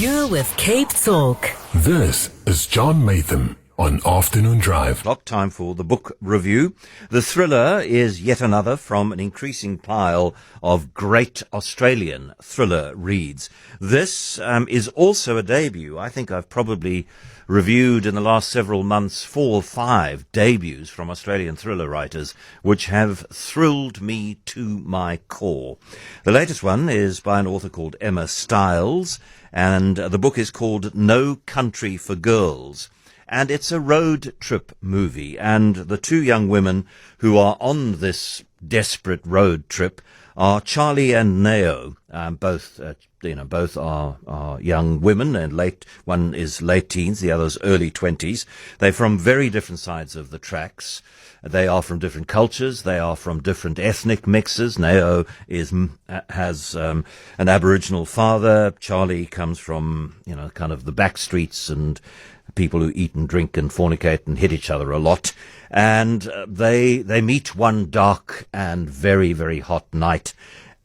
You're with CapeTalk. This is John Matham on Afternoon Drive. Time for the book review. The thriller is yet another from an increasing pile of great Australian thriller reads. This is also a debut. I think I've probably reviewed in the last several months 4 or 5 debuts from Australian thriller writers which have thrilled me to my core. The latest one is by an author called Emma Styles, and the book is called No Country for Girls. And it's a road trip movie, and the 2 young women who are on this desperate road trip are Charlie and Nao. Both are young women, and one is late teens, the other's early 20s. They're from very different sides of the tracks. They are from different cultures. They are from different ethnic mixes. Nao has an Aboriginal father. Charlie comes from, kind of the back streets and people who eat and drink and fornicate and hit each other a lot. And they meet one dark and very, very hot night,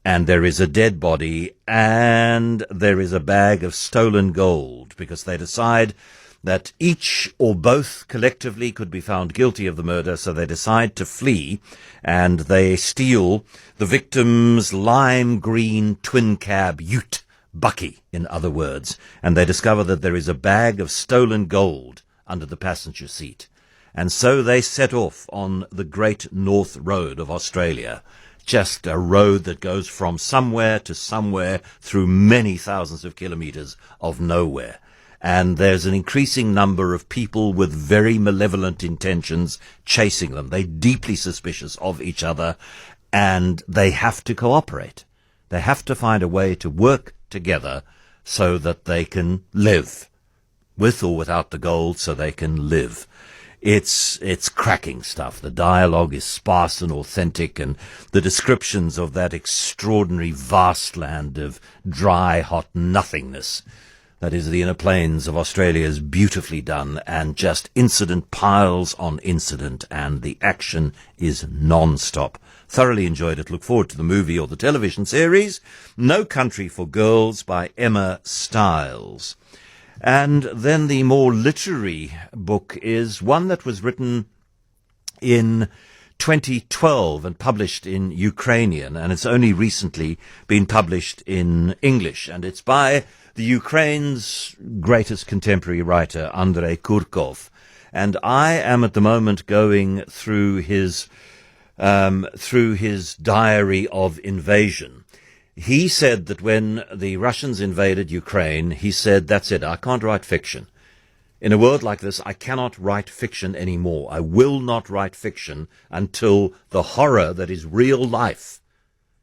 and there is a dead body and there is a bag of stolen gold, because they decide that each or both collectively could be found guilty of the murder, so they decide to flee, and they steal the victim's lime green twin cab ute, Bucky, in other words, and they discover that there is a bag of stolen gold under the passenger seat. And so they set off on the Great North Road of Australia, just a road that goes from somewhere to somewhere through many thousands of kilometers of nowhere. And there's an increasing number of people with very malevolent intentions chasing them. They're deeply suspicious of each other, and they have to cooperate. They have to find a way to work together so that they can live, with or without the gold, so they can live. It's cracking stuff. The dialogue is sparse and authentic, and the descriptions of that extraordinary vast land of dry, hot nothingness that is the inner plains of Australia is beautifully done, and just incident piles on incident, and the action is non-stop. Thoroughly enjoyed it. Look forward to the movie or the television series. No Country for Girls by Emma Styles. And then the more literary book is one that was written in 2012 and published in Ukrainian, and it's only recently been published in English, and it's by the Ukraine's greatest contemporary writer, Andrey Kurkov. And I am at the moment going through his diary of invasion. He said that when the Russians invaded Ukraine, he said, that's it, I can't write fiction. In a world like this, I cannot write fiction anymore. I will not write fiction until the horror that is real life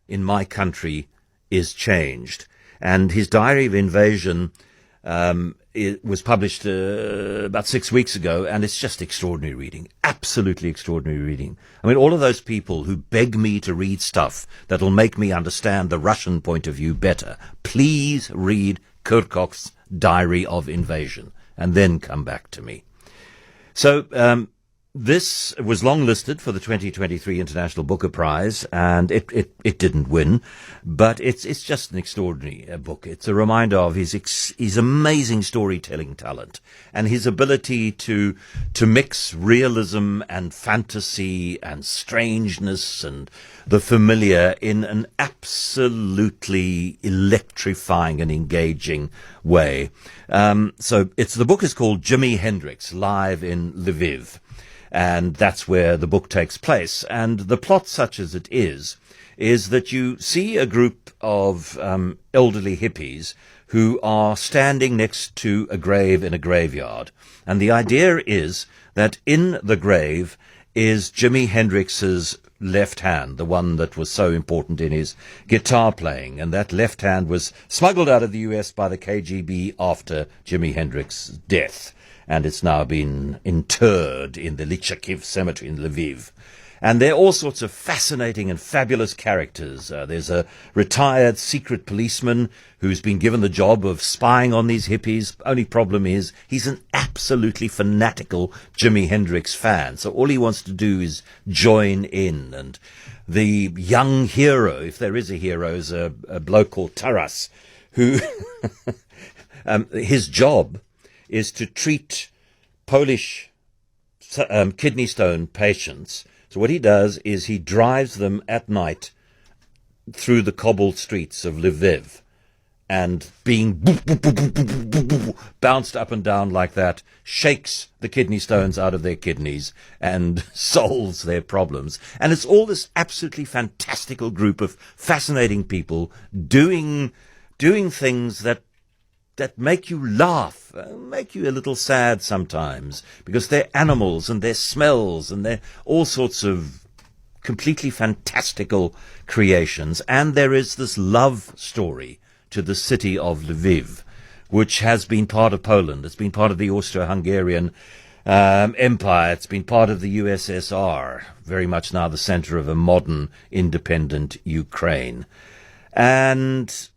in my country is changed. And his diary of invasion it was published about 6 weeks ago, and it's just extraordinary reading, absolutely extraordinary reading. I mean, all of those people who beg me to read stuff that'll make me understand the Russian point of view better, please read Kurkov's Diary of Invasion, and then come back to me. So, this was long-listed for the 2023 International Booker Prize, and it didn't win, but it's just an extraordinary book. It's a reminder of his amazing storytelling talent and his ability to mix realism and fantasy and strangeness and the familiar in an absolutely electrifying and engaging way. So the book is called Jimi Hendrix, Live in Lviv. And that's where the book takes place. And the plot, such as it is that you see a group of elderly hippies who are standing next to a grave in a graveyard. And the idea is that in the grave is Jimi Hendrix's left hand, the one that was so important in his guitar playing. And that left hand was smuggled out of the US by the KGB after Jimi Hendrix's death. And it's now been interred in the Lychakiv cemetery in Lviv. And there are all sorts of fascinating and fabulous characters. There's a retired secret policeman who's been given the job of spying on these hippies. Only problem is he's an absolutely fanatical Jimi Hendrix fan. So all he wants to do is join in. And the young hero, if there is a hero, is a bloke called Taras, who his job is to treat Polish kidney stone patients. So what he does is he drives them at night through the cobbled streets of Lviv, and being bounced up and down like that shakes the kidney stones out of their kidneys and solves their problems. And it's all this absolutely fantastical group of fascinating people doing things that make you laugh, make you a little sad sometimes, because they're animals and they're smells and they're all sorts of completely fantastical creations. And there is this love story to the city of Lviv, which has been part of Poland. It's been part of the Austro-Hungarian Empire. It's been part of the USSR, very much now the center of a modern, independent Ukraine. And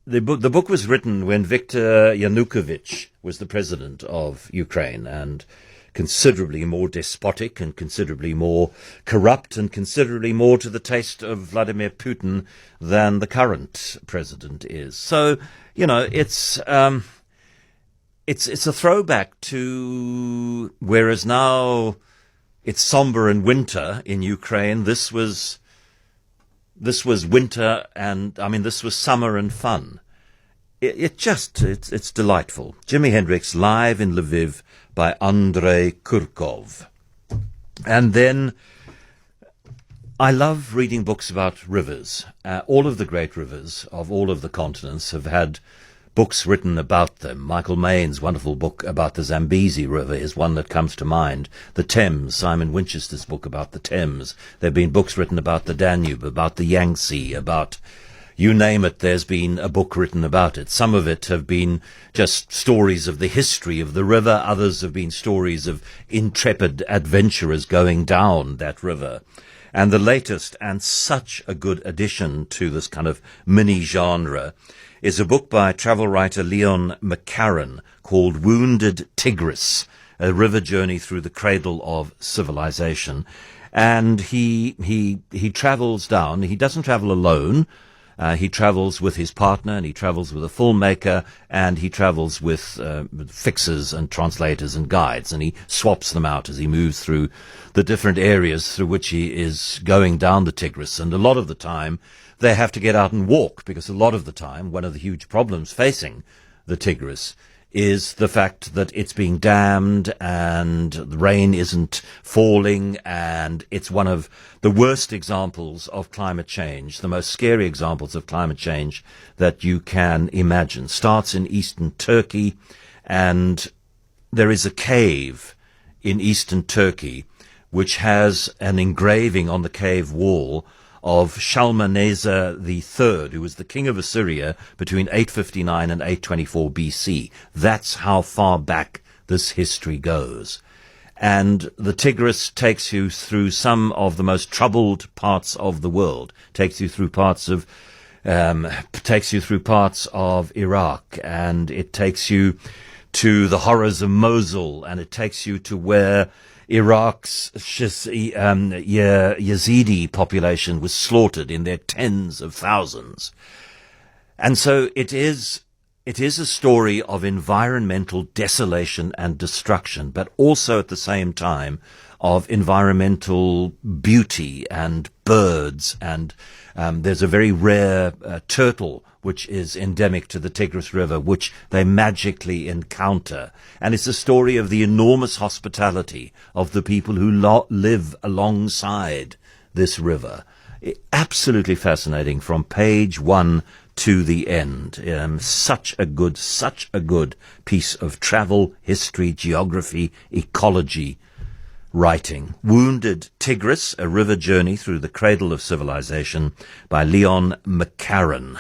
the book was written when Viktor Yanukovych was the president of Ukraine, and considerably more despotic and considerably more corrupt and considerably more to the taste of Vladimir Putin than the current president is. So, it's a throwback to, whereas now it's somber and winter in Ukraine, this was winter, and this was summer and fun. It's delightful. Jimi Hendrix live in Lviv by Andrey Kurkov. And then I love reading books about rivers. All of the great rivers of all of the continents have had books written about them. Michael Main's wonderful book about the Zambezi River is one that comes to mind. The Thames, Simon Winchester's book about the Thames. There have been books written about the Danube, about the Yangtze, about you name it, there's been a book written about it. Some of it have been just stories of the history of the river. Others have been stories of intrepid adventurers going down that river. And the latest, and such a good addition to this kind of mini-genre, is a book by travel writer Leon McCarran called Wounded Tigris, a river journey through the cradle of civilization. And he travels down. He doesn't travel alone. He travels with his partner, and he travels with a filmmaker, and he travels with fixers and translators and guides, and he swaps them out as he moves through the different areas through which he is going down the Tigris. And a lot of the time, they have to get out and walk, because a lot of the time, one of the huge problems facing the Tigris is the fact that it's being dammed and the rain isn't falling, and it's one of the worst examples of climate change, the most scary examples of climate change that you can imagine. Starts in eastern Turkey, and there is a cave in eastern Turkey which has an engraving on the cave wall of Shalmaneser III, who was the king of Assyria between 859 and 824 BC. That's how far back this history goes. And the Tigris takes you through some of the most troubled parts of the world, takes you through parts of Iraq, and it takes you to the horrors of Mosul, and it takes you to where Iraq's Yazidi population was slaughtered in their tens of thousands. And so it is a story of environmental desolation and destruction, but also at the same time of environmental beauty and birds. And there's a very rare turtle which is endemic to the Tigris River, which they magically encounter. And it's a story of the enormous hospitality of the people who live alongside this river. Absolutely fascinating from page one to the end. Such a good piece of travel, history, geography, ecology writing. Wounded Tigris, a river journey through the cradle of civilization by Leon McCarran.